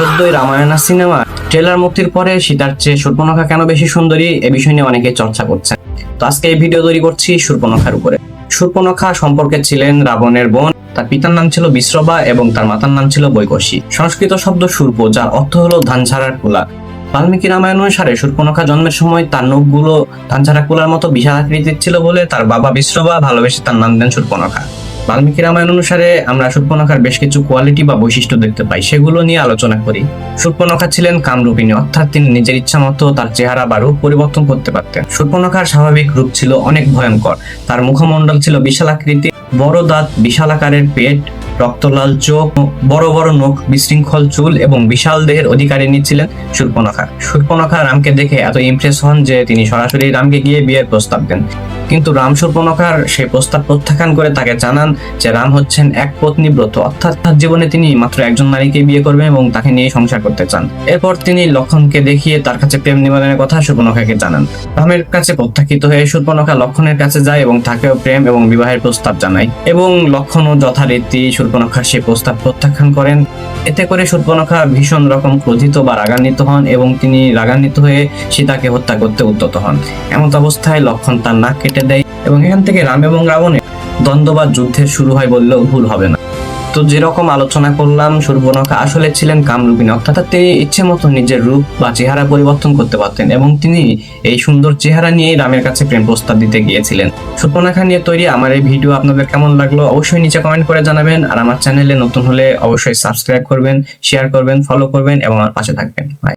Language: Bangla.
সদ্যই রামায়ণ সিনেমা ট্রেলার মুক্তির পরে সীতার চেয়ে শূর্পণখা কেন বেশি সুন্দরী এ বিষয় নিয়ে অনেকে চর্চা করছেন। তো আজকে এই ভিডিও তৈরি করছি শূর্পণখার উপরে। শূর্পণখা সম্পর্কে ছিলেন রাবণের বোন। তার পিতার নাম ছিল বিশ্রবা এবং তার মাতার নাম ছিল বৈকশী। সংস্কৃত শব্দ শূর্প, যার অর্থ হলো ধান ঝাড়ার কুলা। বাল্মীকি রামায়ণ অনুসারে শূর্পণখা জন্মের সময় তার নখগুলো ধান ঝাড়া কুলার মতো বিশাল আকৃতির ছিল বলে তার বাবা বিশ্রবা ভালোবেসে তার নাম দেন শূর্পণখা। বাল্মীকি রামায়ণ অনুসারে আমরা শূর্পণখার বেশ কিছু কোয়ালিটি বা বৈশিষ্ট্য দেখতে পাই, সেগুলো নিয়ে আলোচনা করি। শূর্পণখা ছিলেন কামরূপিণী, অর্থাৎ তিনি নিজের ইচ্ছা মতো তার চেহারা বা রূপ পরিবর্তন করতে পারতেন। শূর্পণখার স্বাভাবিক রূপ ছিল অনেক ভয়ঙ্কর। তার মুখমণ্ডল ছিল বিশাল আকৃতি, বড় দাঁত, বিশাল আকারের পেট, রক্তলাল চোখ, বড় বড় নখ, বিশৃঙ্খল চুল এবং বিশাল দেহের অধিকারিণী ছিলেন শূর্পণখা। শূর্পণখা রামকে দেখে এত ইমপ্রেস হন যে তিনি সরাসরি রামকে গিয়ে বিয়ের প্রস্তাব দেন। কিন্তু রাম শূর্পণখার সেই প্রস্তাব প্রত্যাখ্যান করে তাকে জানান যে রাম হচ্ছেন এক পত্নী ব্রত, অর্থাৎ তার জীবনে তিনি মাত্র একজন নারীকে বিয়ে করবেন এবং তাকে নিয়ে সংসার করতে চান। এরপর তিনি লক্ষণকে দেখিয়ে তার কাছে প্রেম নিবেদনের কথা শূর্পণখাকে জানান। রামের কাছে প্রত্যাখ্যিত হয়ে শূর্পণখা লক্ষণের কাছে যায় এবং তাকেও প্রেম এবং বিবাহের প্রস্তাব জানায়, এবং লক্ষণও যথারীতি শূর্পণখার সেই প্রস্তাব প্রত্যাখ্যান করেন। এতে করে শূর্পণখা ভীষণ রকম ক্রোধিত বা রাগান্বিত হন এবং তিনি রাগান্বিত হয়ে সীতাকে হত্যা করতে উদ্যত হন। এমন অবস্থায় লক্ষণ তার নাক কেটে দেয় এবং এখান থেকে রাম এবং রাবণের দ্বন্দ্ব বা যুদ্ধের শুরু হয় বললেও ভুল হবে না। তো যেরকম আলোচনা করলাম, শূর্পণখা আসলে ছিলেন কামরূপিণী, অর্থাৎ তিনি ইচ্ছে মতো নিজের রূপ বা চেহারা পরিবর্তন করতে পারতেন এবং তিনি এই সুন্দর চেহারা নিয়েই রামের কাছে প্রেম প্রস্তাব দিতে গিয়েছিলেন। শূর্পণখা নিয়ে তৈরি আমার এই ভিডিও আপনাদের কেমন লাগলো অবশ্যই নিচে কমেন্ট করে জানাবেন। আর আমার চ্যানেলে নতুন হলে অবশ্যই সাবস্ক্রাইব করবেন, শেয়ার করবেন, ফলো করবেন এবং আমার পাশে থাকবেন। বাই।